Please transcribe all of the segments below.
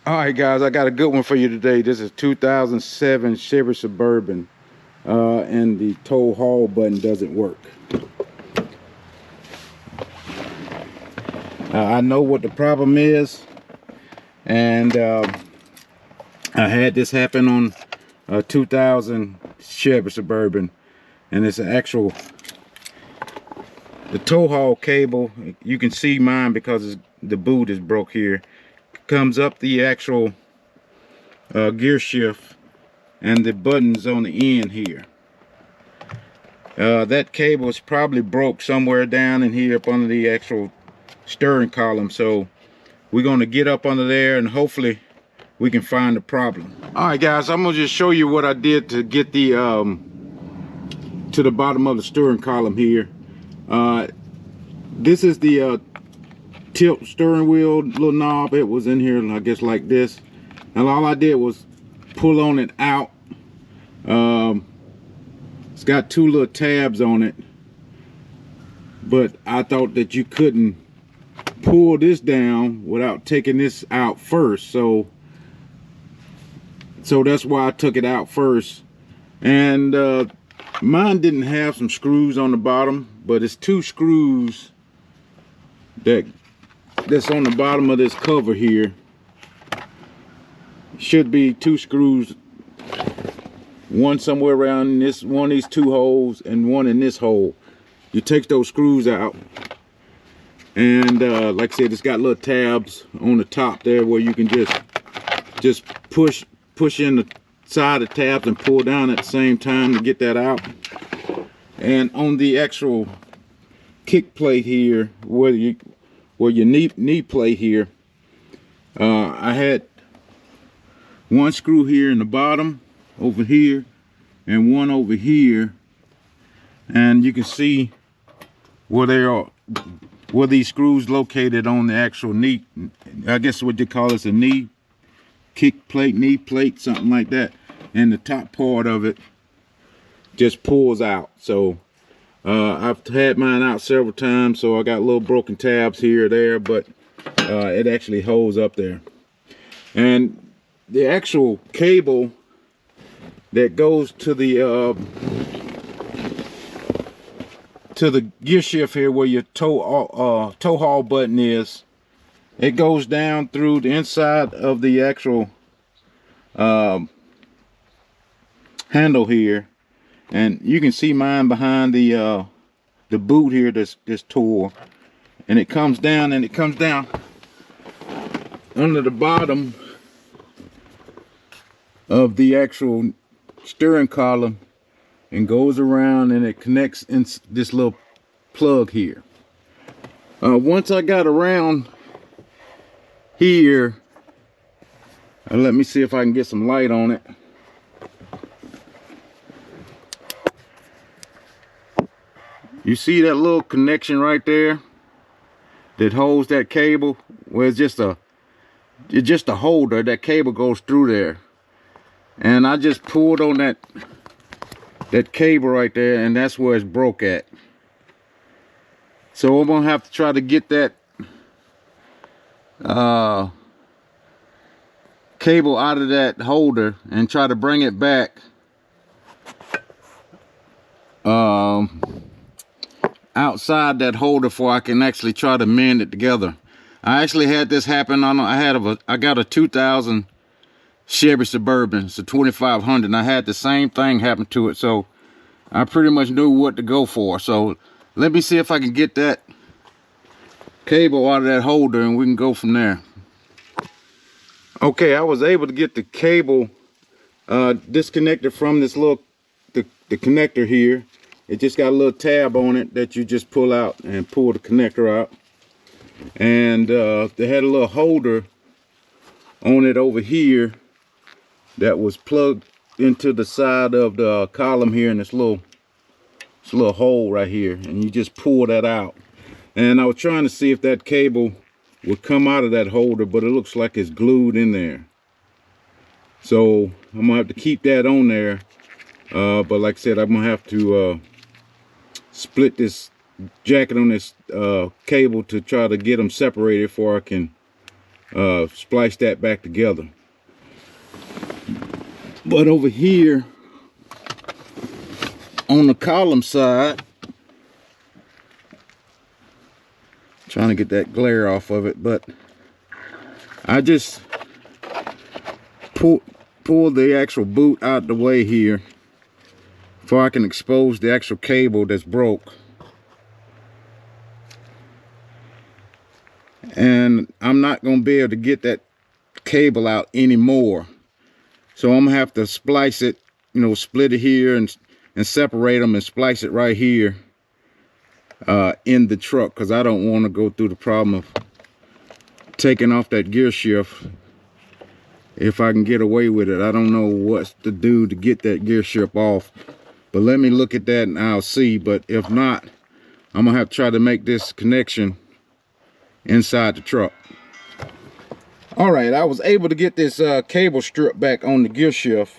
All right, guys, I got a good one for you today. This is 2007 Chevy Suburban, and the tow haul button doesn't work. I know what the problem is, and I had this happen on a 2000 Chevy Suburban, and it's an actual the tow haul cable. You can see mine because the boot is broke here. Comes up the actual gear shift, and the buttons on the end here. That cable is probably broke somewhere down in here up under the actual steering column, so we're going to get up under there and hopefully we can find the problem. All right, guys, I'm gonna just show you what I did to get the to the bottom of the steering column here. This is the tilt steering wheel little knob. It was in here, I guess, like this, and all I did was pull on it out. It's got two little tabs on it, but I thought that you couldn't pull this down without taking this out first, so that's why I took it out first. And mine didn't have some screws on the bottom, but it's two screws that's on the bottom of this cover here. Should be two screws, one somewhere around this one of these two holes and one in this hole. You take those screws out, and like I said, it's got little tabs on the top there where you can just push in the side of the tabs and pull down at the same time to get that out. And on the actual kick plate here, where your knee plate here, I had one screw here in the bottom over here and one over here, and you can see where they are, where these screws located on the actual knee. I guess what you call this, a knee kick plate, knee plate, something like that. And the top part of it just pulls out. So I've had mine out several times, so I got little broken tabs here or there, but it actually holds up there. And the actual cable that goes to the gear shift here, where your tow haul button is, it goes down through the inside of the actual handle here, and you can see mine behind the boot here that's tore, and it comes down under the bottom of the actual steering column and goes around, and it connects in this little plug here. Once I got around here, let me see if I can get some light on it. You see that little connection right there that holds that cable? Well, it's just a holder. That cable goes through there, and I just pulled on that cable right there, and that's where it's broke at. So I'm gonna have to try to get that cable out of that holder and try to bring it back outside that holder before I can actually try to mend it together. I actually had this happen on I got a 2000 Chevy Suburban. It's a 2500, and I had the same thing happen to it, so I pretty much knew what to go for. So let me see if I can get that cable out of that holder, and we can go from there. Okay, I was able to get the cable disconnected from this little the connector here. It just got a little tab on it that you just pull out and pull the connector out. And they had a little holder on it over here that was plugged into the side of the column here in this little hole right here, and you just pull that out. And I was trying to see if that cable would come out of that holder, but it looks like it's glued in there. So I'm gonna have to keep that on there. But like I said, I'm gonna have to split this jacket on this cable to try to get them separated before I can splice that back together. But over here on the column side, trying to get that glare off of it, but I just pull the actual boot out the way here before I can expose the actual cable that's broke. And I'm not going to be able to get that cable out anymore. So I'm going to have to splice it, you know, split it here and separate them and splice it right here in the truck, because I don't want to go through the problem of taking off that gear shift if I can get away with it. I don't know what to do to get that gear shift off, but let me look at that and I'll see. But if not, I'm gonna have to try to make this connection inside the truck. All right, I was able to get this cable strip back on the gear shift.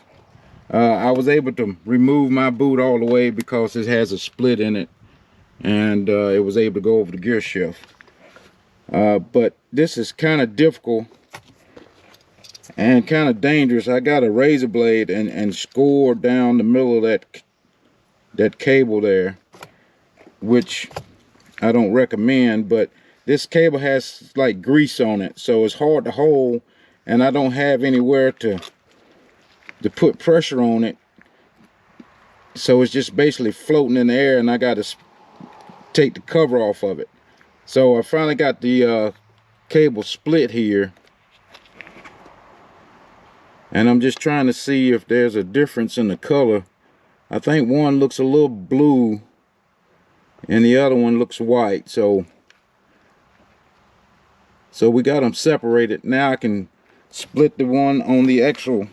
I was able to remove my boot all the way because it has a split in it, and it was able to go over the gear shift. But this is kind of difficult and kind of dangerous. I got a razor blade and scored down the middle of that cable there, which I don't recommend. But this cable has like grease on it, so it's hard to hold, and I don't have anywhere to put pressure on it, so it's just basically floating in the air, and I got to take the cover off of it. So I finally got the cable split here, and I'm just trying to see if there's a difference in the color. I think one looks a little blue and the other one looks white. So we got them separated. Now I can split the one on the actual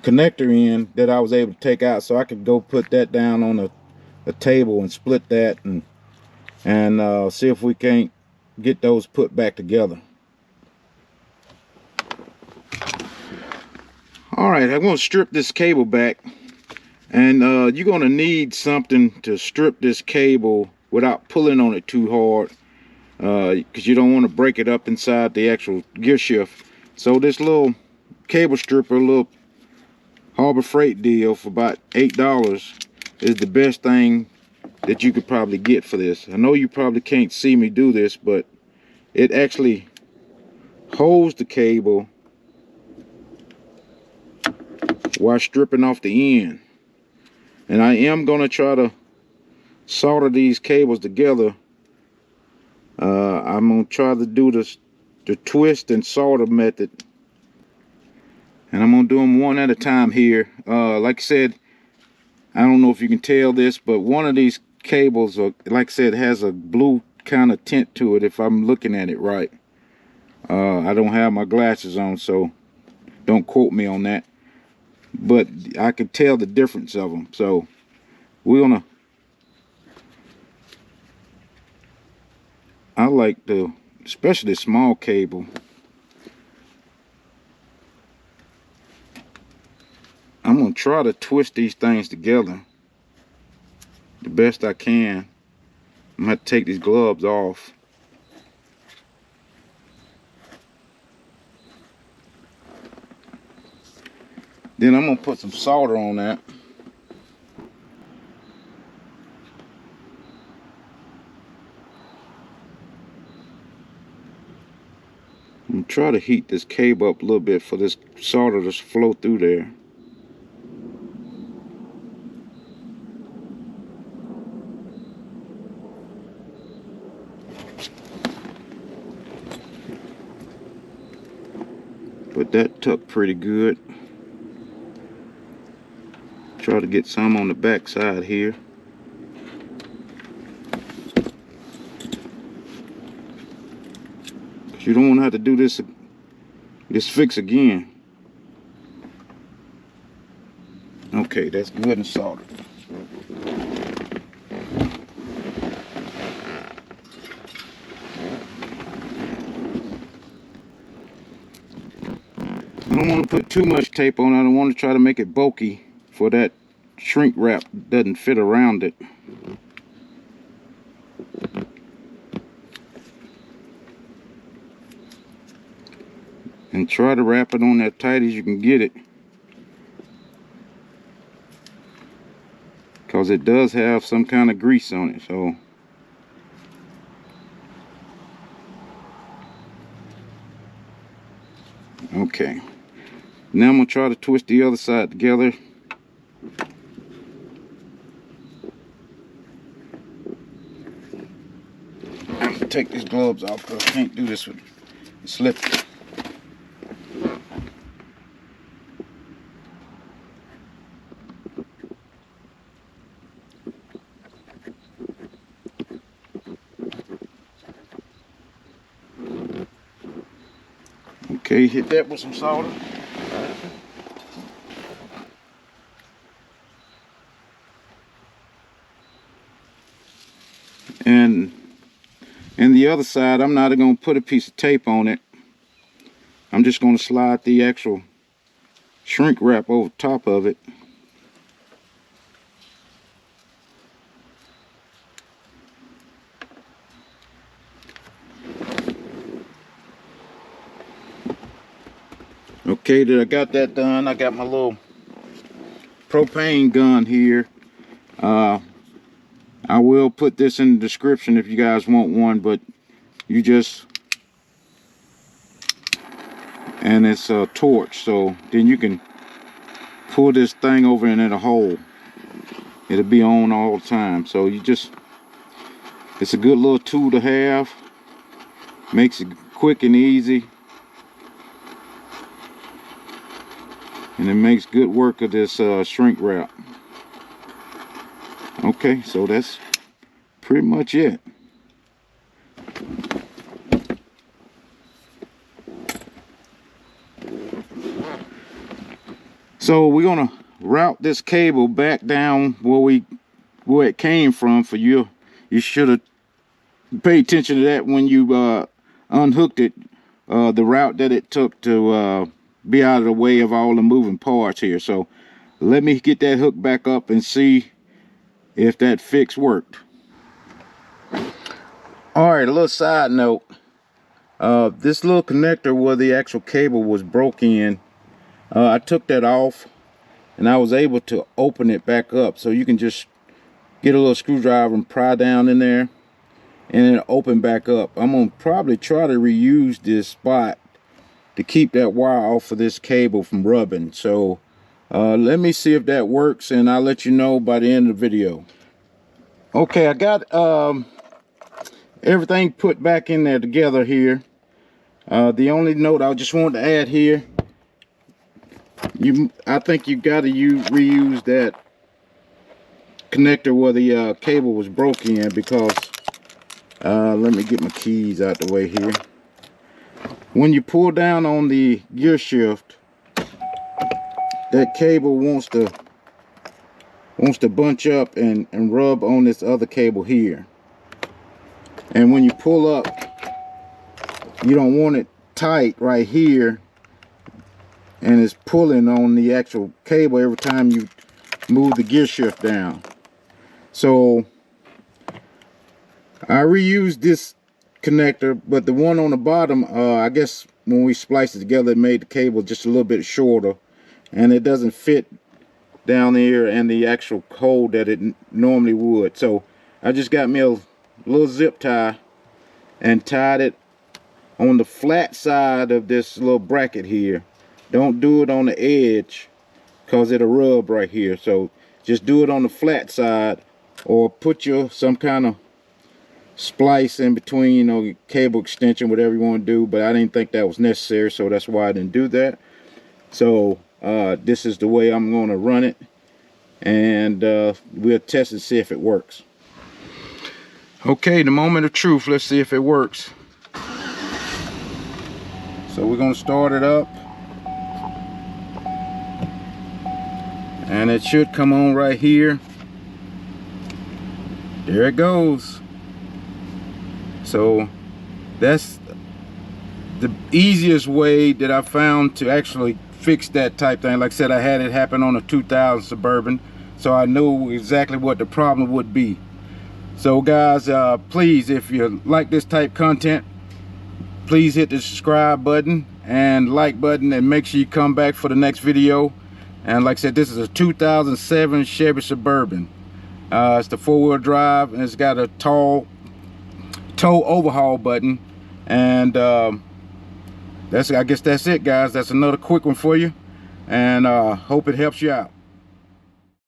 connector end that I was able to take out, so I could go put that down on a table and split that and see if we can't get those put back together. All right, I'm going to strip this cable back, and you're going to need something to strip this cable without pulling on it too hard, because you don't want to break it up inside the actual gear shift. So this little cable stripper, little Harbor Freight deal for about $8 is the best thing that you could probably get for this. I know you probably can't see me do this, but it actually holds the cable while stripping off the end. And I am going to try to solder these cables together. I'm going to try to do the twist and solder method, and I'm gonna do them one at a time here. Like I said, I don't know if you can tell this, but one of these cables, like I said, has a blue kind of tint to it if I'm looking at it right. I don't have my glasses on, so don't quote me on that, but I can tell the difference of them. So we're gonna, I like especially the small cable. I'm going to try to twist these things together the best I can. I'm going to have to take these gloves off. Then I'm going to put some solder on that. I'm going to try to heat this cable up a little bit for this solder to flow through there. But that tucked pretty good. Try to get some on the back side here. Cause you don't want to have to do this fix again. Okay, that's good and soldered. I don't want to put too much tape on. I don't want to try to make it bulky for that shrink wrap doesn't fit around it. and try to wrap it on that tight as you can get it, because it does have some kind of grease on it. So okay, now I'm gonna try to twist the other side together. I'm gonna take these gloves off because I can't do this with it slipping. Okay, hit that with some solder. And the other side, I'm not going to put a piece of tape on it. I'm just going to slide the actual shrink wrap over top of it. Okay, that I got that done. I got my little propane gun here. I will put this in the description if you guys want one, but you just, and it's a torch, so then you can pull this thing over and in a hole. It'll be on all the time. So you just, it's a good little tool to have. Makes it quick and easy. And it makes good work of this shrink wrap. Okay, so that's pretty much it. So we're gonna route this cable back down where it came from. For you, you should have paid attention to that when you unhooked it. The route that it took to be out of the way of all the moving parts here. So let me get that hook back up and see if that fix worked. All right, a little side note. This little connector where the actual cable was broke in, I took that off and I was able to open it back up. So you can just get a little screwdriver and pry down in there and it'll open back up. I'm gonna probably try to reuse this spot to keep that wire off of this cable from rubbing. So let me see if that works and I'll let you know by the end of the video. Okay, I got everything put back in there together here. The only note I just wanted to add here, I think you got to reuse that connector where the cable was broken in, because let me get my keys out the way here. When you pull down on the gear shift, that cable wants to bunch up and rub on this other cable here. And when you pull up, you don't want it tight right here, and it's pulling on the actual cable every time you move the gear shift down. So I reused this connector, but the one on the bottom, I guess when we spliced it together, it made the cable just a little bit shorter, and it doesn't fit down there in the actual hole that it normally would. So I just got me a little zip tie and tied it on the flat side of this little bracket here. Don't do it on the edge because it'll rub right here. So just do it on the flat side, or put some kind of splice in between, you know, cable extension, whatever you want to do. But I didn't think that was necessary, so that's why I didn't do that. So this is the way I'm going to run it, and we'll test and see if it works. Okay, the moment of truth. Let's see if it works. So we're going to start it up, and it should come on right here. There it goes. So that's the easiest way that I found to actually fix that type thing. Like I said, I had it happen on a 2000 Suburban, so I knew exactly what the problem would be. So guys, please, if you like this type content, please hit the subscribe button and like button, and make sure you come back for the next video. And like I said, this is a 2007 Chevy Suburban. It's the 4-wheel drive, and it's got a tow overhaul button. And I guess that's it, guys. That's another quick one for you, and hope it helps you out.